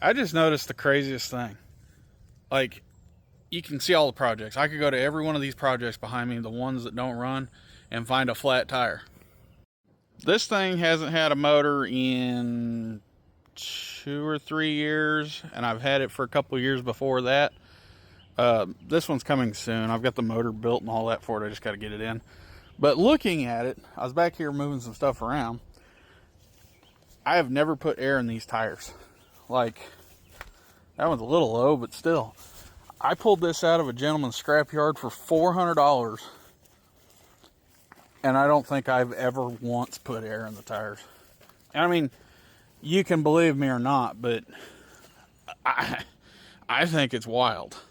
I just noticed the craziest thing. Like, you can see all the projects. I could go to every one of these projects behind me, the ones that don't run, and find a flat tire. This thing hasn't had a motor in 2 or 3 years, and I've had it for a couple of years before that. This one's coming soon. I've got the motor built and all that for it. I just got to get it in. But looking at it, I was back here moving some stuff around. I have never put air in these tires. Like, that one's a little low, but still. I pulled this out of a gentleman's scrapyard for $400, and I don't think I've ever once put air in the tires. And I mean, you can believe me or not, but I think it's wild.